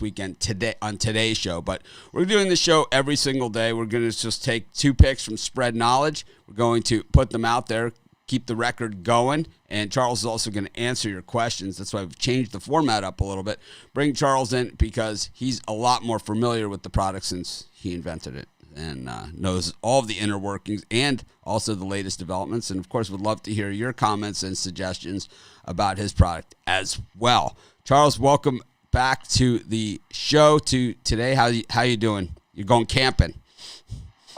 weekend today on today's show, but we're doing the show every single day. We're going to just take 2 picks from Spread Knowledge. We're going to put them out there, keep the record going, and Charles is also going to answer your questions. That's why we've changed the format up a little bit. Bring Charles in because he's a lot more familiar with the product since he invented it and knows all of the inner workings and also the latest developments. And, of course, would love to hear your comments and suggestions about his product as well. Charles, welcome back to the show today. How you doing? You're going camping.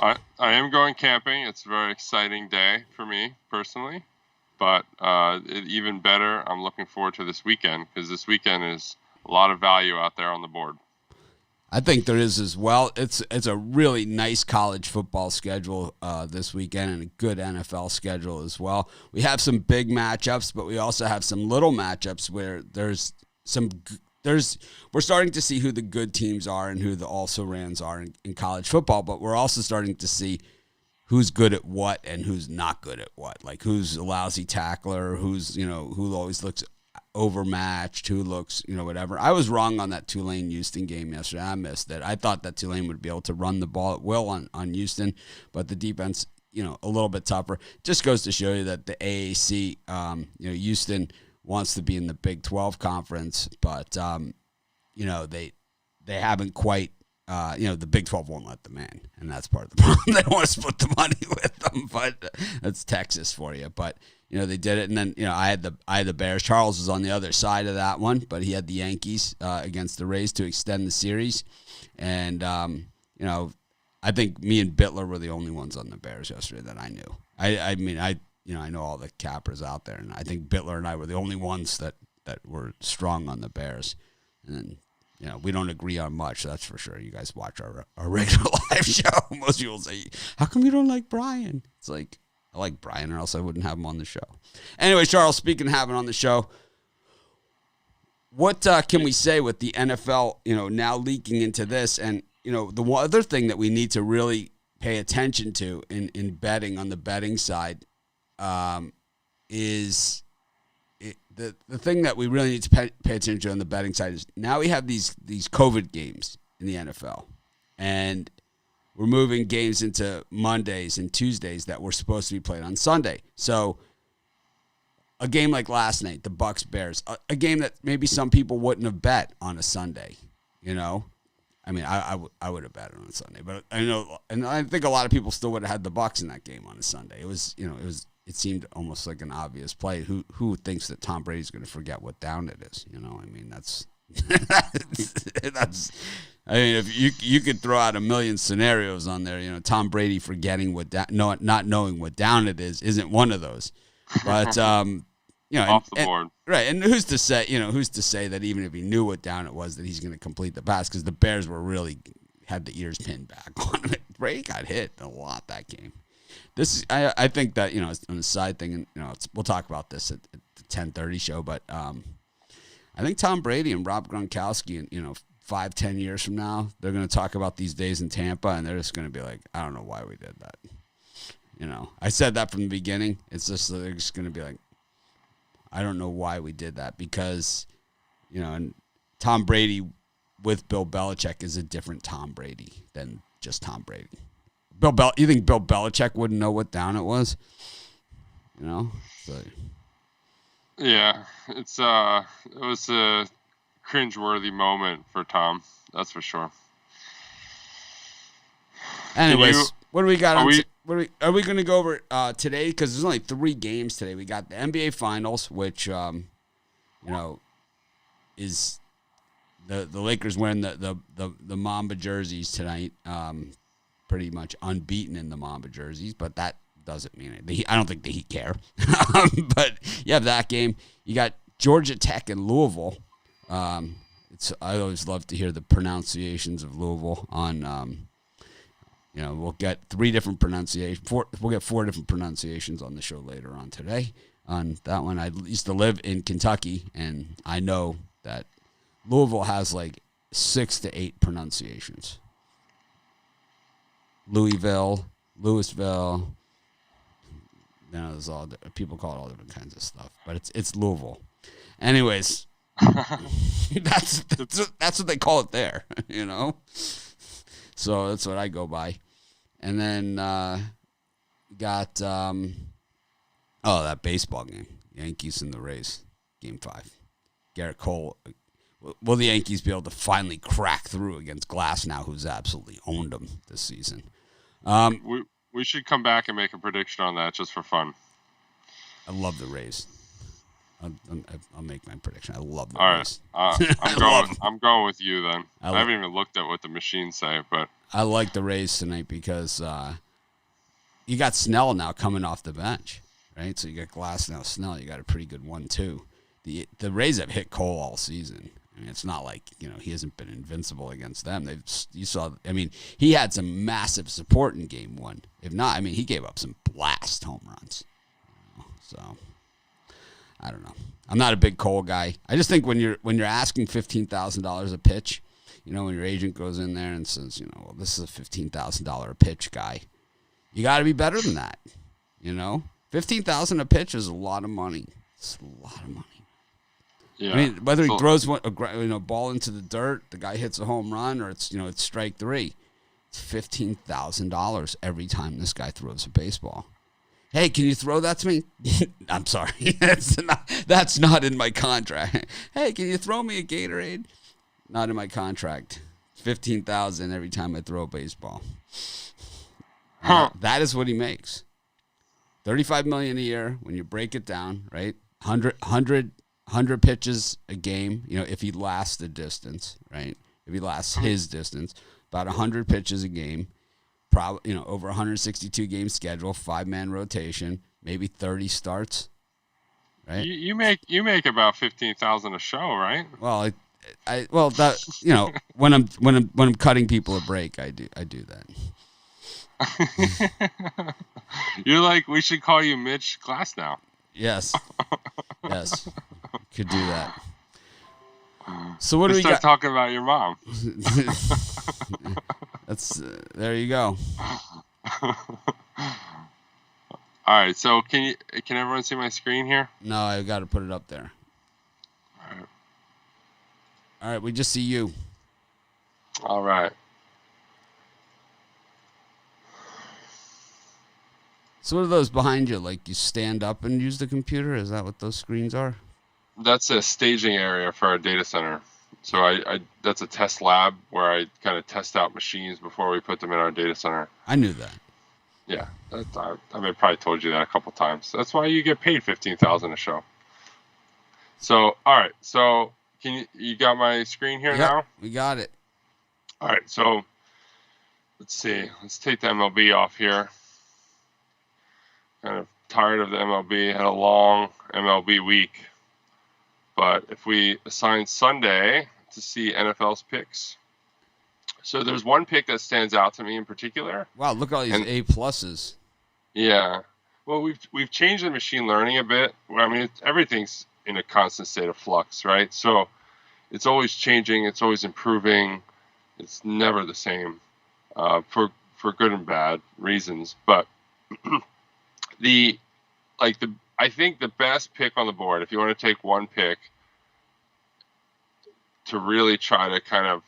I am going camping. It's a very exciting day for me personally, but even better, I'm looking forward to this weekend because this weekend is a lot of value out there on the board. I think there is as well. It's a really nice college football schedule this weekend and a good NFL schedule as well. We have some big matchups, but we also have some little matchups where we're starting to see who the good teams are and who the also-rans are in college football, but we're also starting to see who's good at what and who's not good at what. Like who's a lousy tackler, who always looks overmatched, who looks, whatever. I was wrong on that Tulane-Houston game yesterday. I missed it. I thought that Tulane would be able to run the ball at will on Houston, but the defense, a little bit tougher. Just goes to show you that the AAC, Houston wants to be in the Big 12 conference, but they haven't quite. The Big 12 won't let them in, and that's part of the problem. They don't want to split the money with them, but that's Texas for you. But they did it, and then I had the Bears. Charles was on the other side of that one, but he had the Yankees against the Rays to extend the series, and I think me and Bitler were the only ones on the Bears yesterday that I knew. I know all the cappers out there, and I think Bitler and I were the only ones that were strong on the Bears. And, we don't agree on much, that's for sure. You guys watch our regular live show. Most people say, how come you don't like Brian? It's like, I like Brian, or else I wouldn't have him on the show. Anyway, Charles, speaking of having on the show, what can we say with the NFL, now leaking into this? And, the one other thing that we need to really pay attention to in betting on the betting side is the thing that we really need to pay attention to on the betting side is now we have these COVID games in the NFL, and we're moving games into Mondays and Tuesdays that were supposed to be played on Sunday. So a game like last night, the Bucks Bears, a game that maybe some people wouldn't have bet on a Sunday, I mean, I would have bet on a Sunday, but I know, and I think a lot of people still would have had the Bucks in that game on a Sunday. It seemed almost like an obvious play. Who thinks that Tom Brady's going to forget what down it is? I mean, that's if you could throw out a million scenarios on there, Tom Brady forgetting not knowing what down it is isn't one of those. But off the board. Right, and who's to say that even if he knew what down it was that he's going to complete the pass, because the Bears were really had the ears pinned back on it. Brady got hit a lot that game. I think that on the side thing, and we'll talk about this at the 10:30 show, but I think Tom Brady and Rob Gronkowski, 5-10 years from now, they're going to talk about these days in Tampa, and they're just going to be like, I don't know why we did that. I said that from the beginning. It's just they're just going to be like, I don't know why we did that, because and Tom Brady with Bill Belichick is a different Tom Brady than just Tom Brady. You think Bill Belichick wouldn't know what down it was? So. Yeah, it was a cringeworthy moment for Tom. That's for sure. Anyways, what do we got? Are we going to go over today? Because there's only 3 games today. We got the NBA Finals, which is the Lakers wearing the Mamba jerseys tonight. Pretty much unbeaten in the Mamba jerseys, but that doesn't mean it. I don't think the Heat care. But you have that game. You got Georgia Tech and Louisville. I always love to hear the pronunciations of Louisville on. We'll get 3 different pronunciations. We'll get 4 different pronunciations on the show later on today. On that one, I used to live in Kentucky, and I know that Louisville has like 6 to 8 pronunciations. Louisville, there's all people call it all different kinds of stuff, but it's Louisville. Anyways, That's what they call it there, you know. So that's what I go by. And then got that baseball game, Yankees and the Rays, Game 5. Garrett Cole. Will the Yankees be able to finally crack through against Glasnow, who's absolutely owned them this season? We should come back and make a prediction on that just for fun. I love the Rays. I'll make my prediction. I love the All Rays. right, I'm going with you then. I haven't even looked at what the machines say, but I like the Rays tonight because you got Snell now coming off the bench, right? So you got Glasnow, Snell. You got a pretty good 1-2. The Rays have hit Cole all season. I mean, it's not like, he hasn't been invincible against them. He had some massive support in Game 1. If not, he gave up some blast home runs. So, I don't know. I'm not a big Cole guy. I just think when you're asking $15,000 a pitch, when your agent goes in there and says, well, this is a $15,000 a pitch guy, you got to be better than that. $15,000 a pitch is a lot of money. It's a lot of money. Yeah. Whether he throws a ball into the dirt, the guy hits a home run, or it's strike three, it's $15,000 every time this guy throws a baseball. Hey, can you throw that to me? I'm sorry, that's not in my contract. Hey, can you throw me a Gatorade? Not in my contract. $15,000 every time I throw a baseball. That is what he makes. $35 million a year when you break it down, right? 100 pitches a game, if he lasts the distance, right? If he lasts his distance, about 100 pitches a game, probably, over 162 game schedule, 5-man rotation, maybe 30 starts, right? You make about 15,000 a show, right? Well, when I'm cutting people a break, I do that. You're like, we should call you Mitch Glasnow. Yes. Yes. Could do that. So what do we start got? Talking about your mom. That's there you go. All right. So can everyone see my screen here? No, I got to put it up there. All right. We just see you. All right. So what are those behind you? Like you stand up and use the computer? Is that what those screens are? That's a staging area for our data center. So I that's a test lab where I kind of test out machines before we put them in our data center. I knew that. Yeah, I probably told you that a couple times. That's why you get paid $15,000 a show. So all right, so you got my screen here now? We got it. All right, so let's see. Let's take the MLB off here. Kind of tired of the MLB. Had a long MLB week. But if we assign Sunday to see NFL's picks. So there's one pick that stands out to me in particular. Wow, look at all these A pluses. Yeah. Well, we've changed the machine learning a bit. Everything's in a constant state of flux, right? So it's always changing, it's always improving. It's never the same for good and bad reasons. But I think the best pick on the board, if you want to take one pick to really try to kind of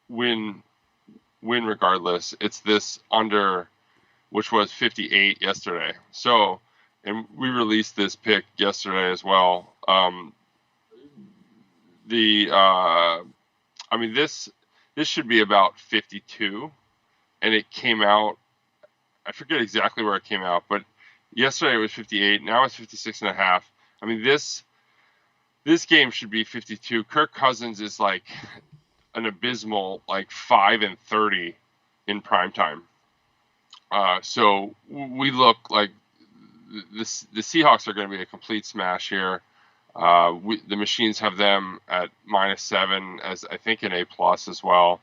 win regardless, it's this under, which was 58 yesterday. So, and we released this pick yesterday as well. This should be about 52, and it came out, I forget exactly where it came out, but yesterday it was 58. Now it's 56.5. This game should be 52. Kirk Cousins is like an abysmal 5-30 in primetime. So we look like the Seahawks are going to be a complete smash here. The machines have them at -7 as I think an A+ as well.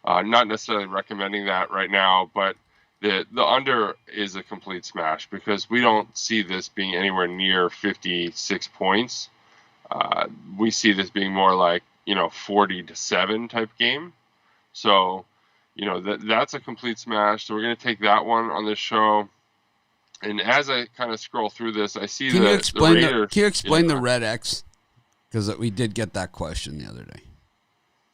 Not necessarily recommending that right now, but the under is a complete smash because we don't see this being anywhere near 56 points. We see this being more like 40-7 type game. So that's a complete smash. So we're going to take that one on this show. And as I kind of scroll through this, I see Can you explain the Raiders. Can you explain the red X? Because we did get that question the other day.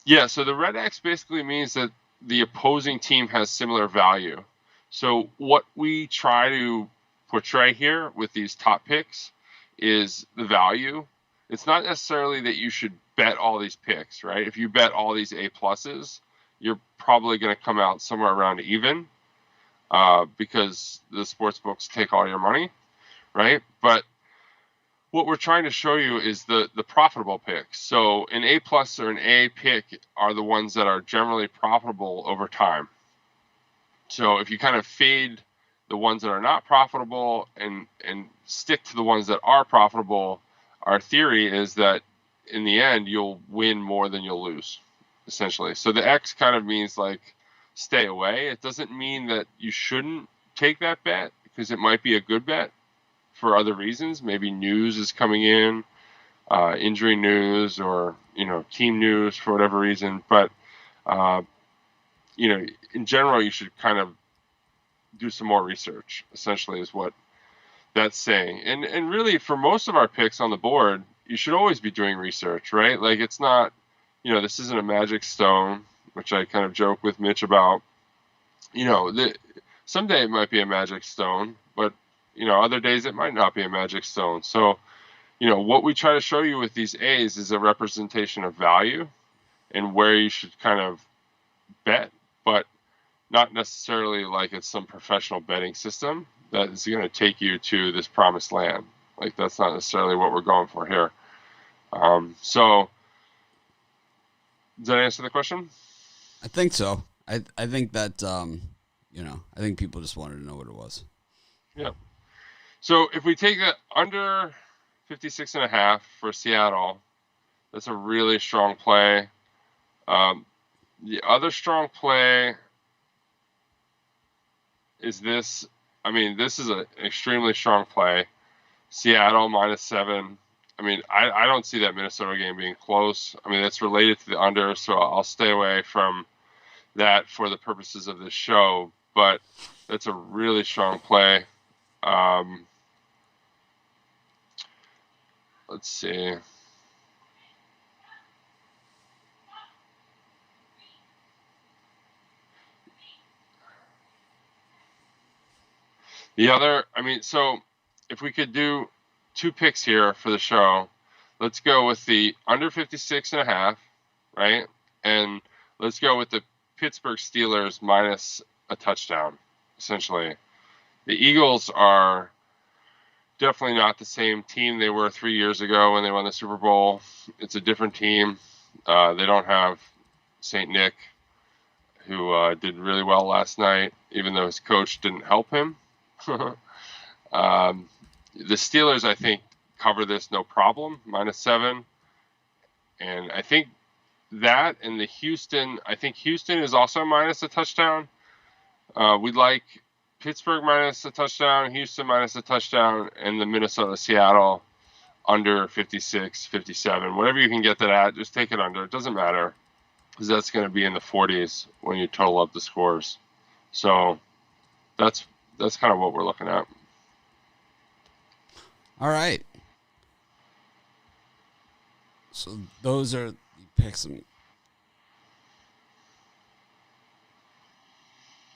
Yeah, so the red X basically means that the opposing team has similar value. So what we try to portray here with these top picks is the value. It's not necessarily that you should bet all these picks, right? If you bet all these A pluses, you're probably going to come out somewhere around even because the sports books take all your money, right? But what we're trying to show you is the profitable picks. So an A plus or an A pick are the ones that are generally profitable over time. So if you kind of fade the ones that are not profitable and stick to the ones that are profitable, our theory is that in the end you'll win more than you'll lose, essentially. So the X kind of means like stay away. It doesn't mean that you shouldn't take that bet because it might be a good bet for other reasons. Maybe news is coming in, injury news, or team news for whatever reason. But in general, you should kind of do some more research. Essentially, is what that's saying. And really, for most of our picks on the board, you should always be doing research, right? Like it's not, this isn't a magic stone, which I kind of joke with Mitch about. Someday it might be a magic stone, but other days it might not be a magic stone. So, what we try to show you with these A's is a representation of value and where you should kind of bet, but not necessarily like it's some professional betting system that is going to take you to this promised land. Like that's not necessarily what we're going for here. So, does that answer the question? I think so. I think that I think people just wanted to know what it was. Yeah. So if we take the under 56.5 for Seattle, that's a really strong play. The other strong play is this. I mean, this is an extremely strong play. Seattle -7. I mean, I don't see that Minnesota game being close. I mean, that's related to the under, so I'll stay away from that for the purposes of this show. But that's a really strong play. Let's see. The other, so if we could do two picks here for the show, let's go with the under 56.5, right? And let's go with the Pittsburgh Steelers minus a touchdown, essentially. The Eagles are definitely not the same team they were 3 years ago when they won the Super Bowl. It's a different team. They don't have St. Nick, who did really well last night, even though his coach didn't help him. The Steelers, I think, cover this no problem, -7. And I think that and the Houston, I think Houston is also minus a touchdown. We'd like Pittsburgh minus a touchdown, Houston minus a touchdown, and the Minnesota-Seattle under 56, 57. Whatever you can get that at, just take it under. It doesn't matter because that's going to be in the 40s when you total up the scores. So that's kind of what we're looking at. All right. So those are the picks.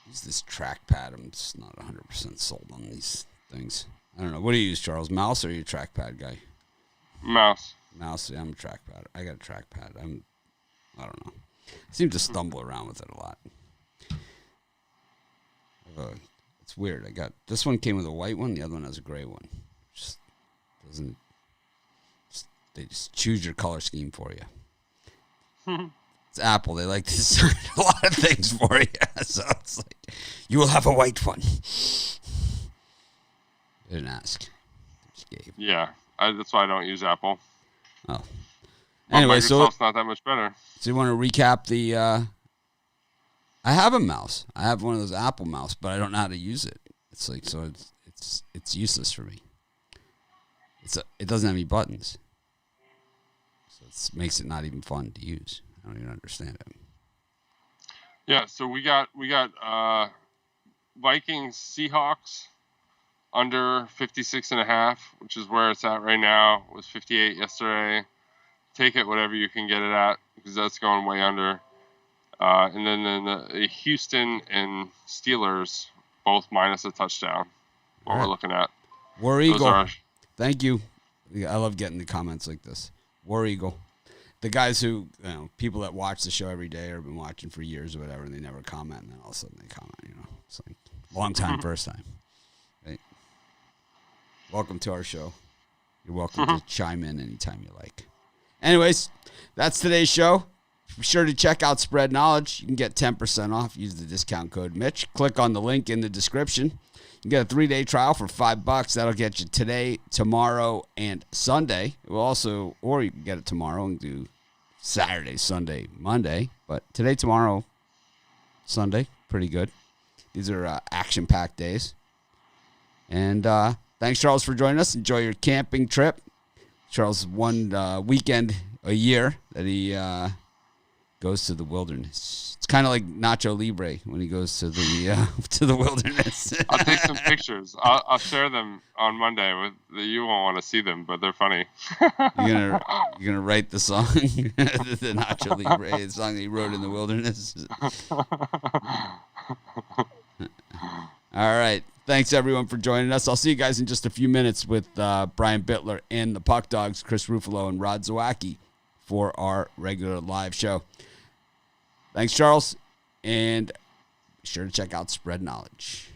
Use this trackpad. I'm just not 100% sold on these things. I don't know. What do you use, Charles? Mouse or are you a trackpad guy? Mouse. Mouse. Yeah, I'm a trackpad. I got a trackpad. I don't know. I seem to stumble around with it a lot. It's weird. This one came with a white one. The other one has a gray one. Just doesn't. They just choose your color scheme for you. It's Apple. They like to design a lot of things for you. So it's like, you will have a white one. They didn't ask. They just gave. Yeah, that's why I don't use Apple. Oh. Anyway, Microsoft's not that much better. So you want to recap the... I have a mouse. I have one of those Apple mouse, but I don't know how to use it. It's like, so it's useless for me. It doesn't have any buttons. So it makes it not even fun to use. I don't even understand it. Yeah, so we got Vikings Seahawks under 56.5, which is where it's at right now. It was 58 yesterday. take it whatever you can get it at, because that's going way under. And then the Houston and Steelers both minus a touchdown. What we're looking at. War Eagle. Thank you. I love getting the comments like this. War Eagle. The guys who, people that watch the show every day or have been watching for years or whatever, and they never comment, and then all of a sudden they comment, It's like long time, first time. Right? Welcome to our show. You're welcome to chime in anytime you like. Anyways, that's today's show. Be sure to check out Spread Knowledge. You can get 10% off. Use the discount code Mitch. Click on the link in the description. You get a 3-day trial for $5. That'll get you today, tomorrow, and Sunday. It will also, or you can get it tomorrow and do Saturday, Sunday, Monday. But today, tomorrow, Sunday, pretty good. These are action-packed days. And thanks, Charles, for joining us. Enjoy your camping trip. Charles, one weekend a year that he goes to the wilderness. It's kind of like Nacho Libre when he goes to the wilderness. I'll take some pictures. I'll share them on Monday. You won't want to see them, but they're funny. You're gonna write the song, the Nacho Libre, the song that he wrote in the wilderness. All right. Thanks, everyone, for joining us. I'll see you guys in just a few minutes with Brian Bittler and the Puck Dogs, Chris Ruffalo and Rod Zawacki for our regular live show. Thanks, Charles, and be sure to check out Spread Knowledge.